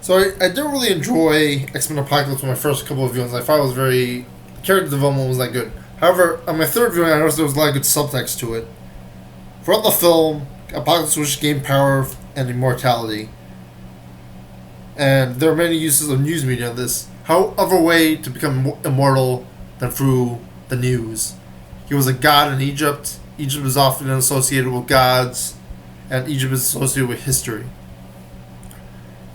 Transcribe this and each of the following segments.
So I didn't really enjoy X-Men Apocalypse in my first couple of viewings. I thought it was very... character development was not good. However, on my third viewing, I noticed there was a lot of good subtext to it. Throughout the film, Apocalypse was just gain power and immortality. And there are many uses of news media in this. How other way to become immortal than through the news? He was a god in Egypt. Egypt is often associated with gods, and Egypt is associated with history.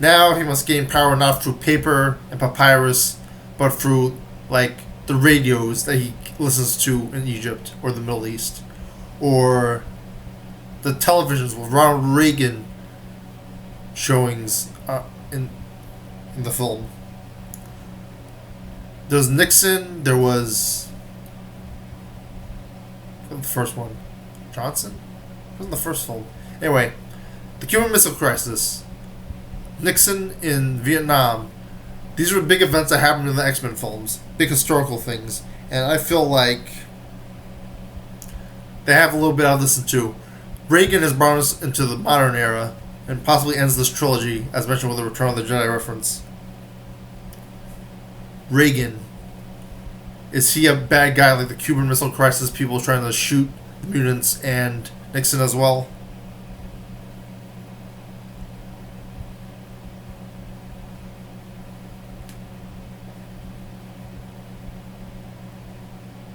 Now he must gain power not through paper and papyrus, but through, like, the radios that he listens to in Egypt or the Middle East, or the televisions with Ronald Reagan showings in the film. There was Nixon. There was the first one, Johnson. It wasn't the first film. Anyway, the Cuban Missile Crisis, Nixon in Vietnam. These were big events that happened in the X-Men films, big historical things, and I feel like they have a little bit out of this too. Reagan has brought us into the modern era and possibly ends this trilogy, as mentioned with the Return of the Jedi reference. Reagan, is he a bad guy like the Cuban Missile Crisis, people trying to shoot the mutants, and Nixon as well?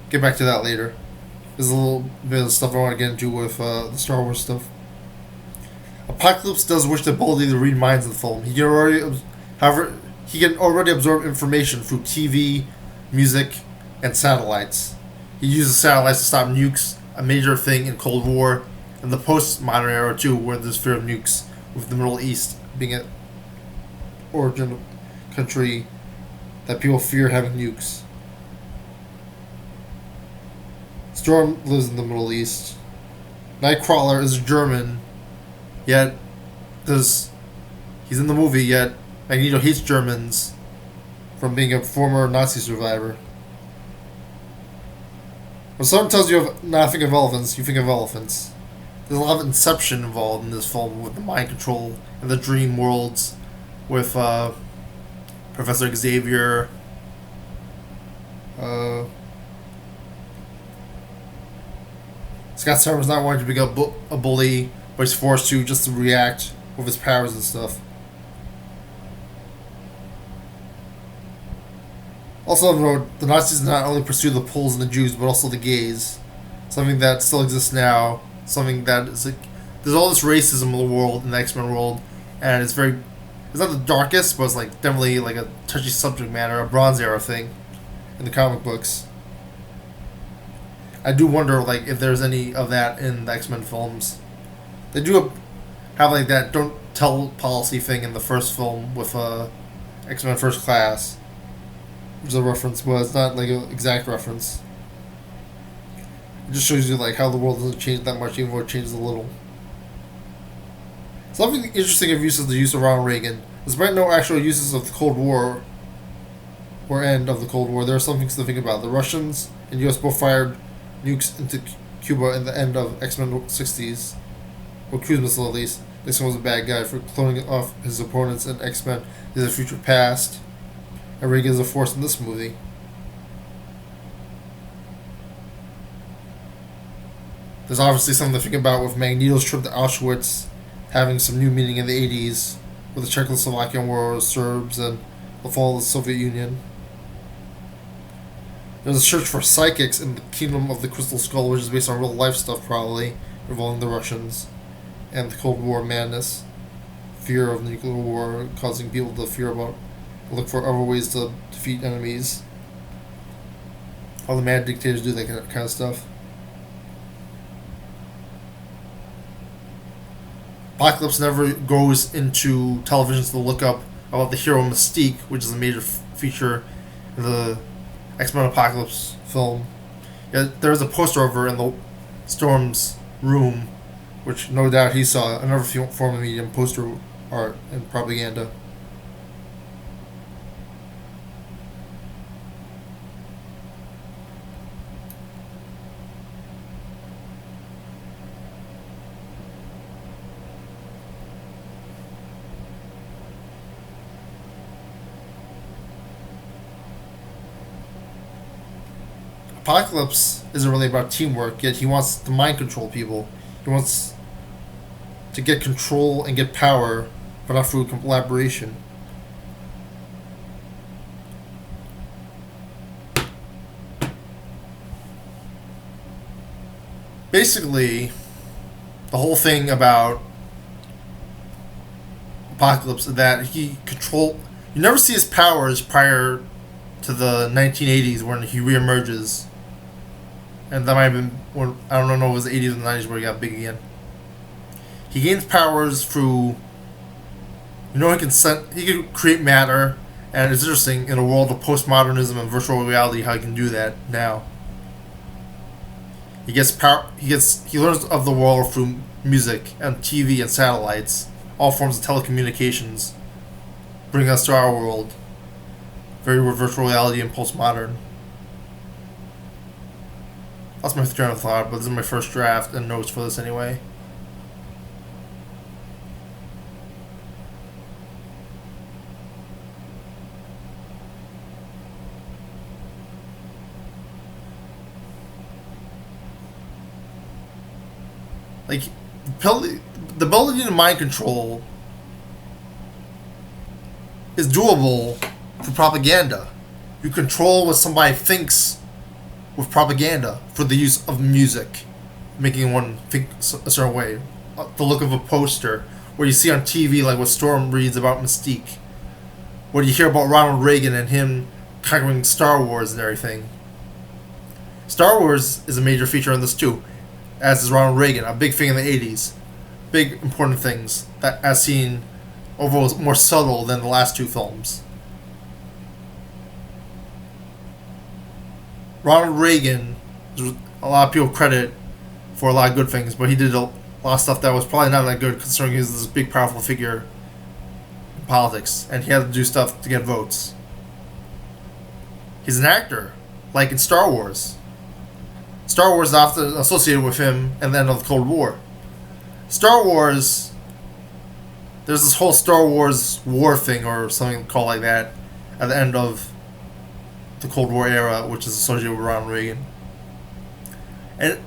Get back to that later. There's a little bit of stuff I want to get into with the Star Wars stuff. Apocalypse does wish the ability to read minds in the film. However, he can already absorb information through TV, music, and satellites. He uses satellites to stop nukes, a major thing in Cold War, and the postmodern era too, where there's fear of nukes, with the Middle East being an origin country that people fear having nukes. Storm lives in the Middle East. Nightcrawler is German, yet he's in the movie, yet Magneto hates Germans from being a former Nazi survivor. When someone tells you not to think of elephants, you think of elephants. There's a lot of inception involved in this film with the mind control and the dream worlds with Professor Xavier. Scott Summers not wanting to become a bully, but he's forced to just to react with his powers and stuff. Also, the Nazis not only pursue the Poles and the Jews, but also the gays. Something that still exists now. Something that is like, there's all this racism in the world, in the X-Men world, and it's not the darkest, but it's like definitely like a touchy subject matter, a Bronze Era thing in the comic books. I do wonder like if there's any of that in the X-Men films. They do have like that don't tell policy thing in the first film with X-Men First Class, which is a reference, but it's not like an exact reference. It just shows you like how the world doesn't change that much, even though it changes a little. Something interesting of use is the use of Ronald Reagan. Despite no actual uses of the Cold War or end of the Cold War, there are some things to think about. The Russians and U.S. both fired nukes into Cuba in the end of X-Men 60s, or cruise missile at least. Nixon was a bad guy for cloning off his opponents, and X-Men is a future past, and Reagan is a force in this movie. There's obviously something to think about with Magneto's trip to Auschwitz having some new meaning in the 80s, with the Czechoslovakian War, Serbs, and the fall of the Soviet Union. There's a search for psychics in the Kingdom of the Crystal Skull, which is based on real life stuff probably, involving the Russians, and the Cold War madness, fear of nuclear war, causing people to look for other ways to defeat enemies. All the mad dictators do that kind of stuff. Apocalypse never goes into television to look up about the hero Mystique, which is a major feature in the X-Men Apocalypse film. Yet there is a poster of her in the Storm's room, which no doubt he saw, another form of medium, poster art and propaganda. Apocalypse isn't really about teamwork, yet he wants to mind control people. He wants to get control and get power, but not through collaboration. Basically, the whole thing about Apocalypse is that he control. You never see his powers prior to the 1980s when he reemerges, and that might have been when I don't know if it was the 80s or the 90s where he got big again. He gains powers through. He can create matter, and it's interesting in a world of postmodernism and virtual reality how he can do that now. He gets power. He learns of the world through music and TV and satellites, all forms of telecommunications, bring us to our world. Very virtual reality and postmodern. That's my train of thought, but this is my first draft and notes for this anyway. Like, the ability to mind control is doable for propaganda. You control what somebody thinks with propaganda for the use of music, making one think a certain way. The look of a poster, where you see on TV, like what Storm reads about Mystique. What you hear about Ronald Reagan and him conquering Star Wars and everything. Star Wars is a major feature in this too, as is Ronald Reagan, a big thing in the 80s. Big, important things that, as seen, overall more subtle than the last two films. Ronald Reagan, a lot of people credit for a lot of good things, but he did a lot of stuff that was probably not that good considering he was this big, powerful figure in politics, and he had to do stuff to get votes. He's an actor, like in Star Wars. Star Wars is often associated with him and the end of the Cold War. Star Wars, there's this whole Star Wars war thing or something called like that at the end of the Cold War era, which is associated with Ronald Reagan. And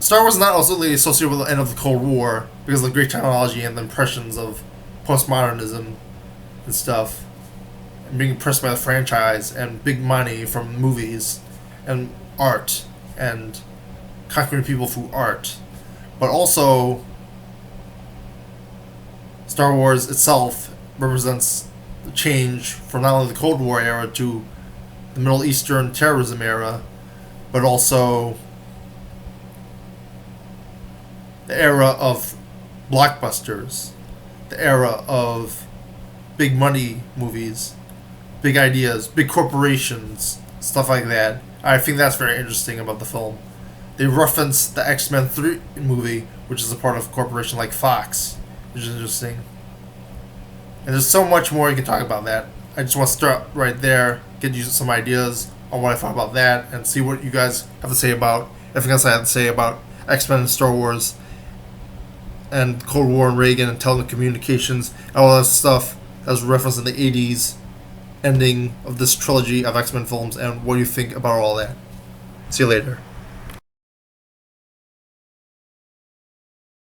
Star Wars is not also really associated with the end of the Cold War because of the great technology and the impressions of postmodernism and stuff, and being impressed by the franchise and big money from movies and art and conquering people through art. But also, Star Wars itself represents the change from not only the Cold War era to the Middle Eastern terrorism era, but also the era of blockbusters, the era of big money movies, big ideas, big corporations, stuff like that. I think that's very interesting about the film. They reference the X-Men 3 movie, which is a part of a corporation like Fox, which is interesting. And there's so much more you can talk about that. I just want to start right there, get you some ideas on what I thought about that, and see what you guys have to say about everything else I have to say about X-Men and Star Wars and Cold War and Reagan and telecommunications and all that stuff that was referenced in the 80s ending of this trilogy of X-Men films, and what do you think about all that. See you later.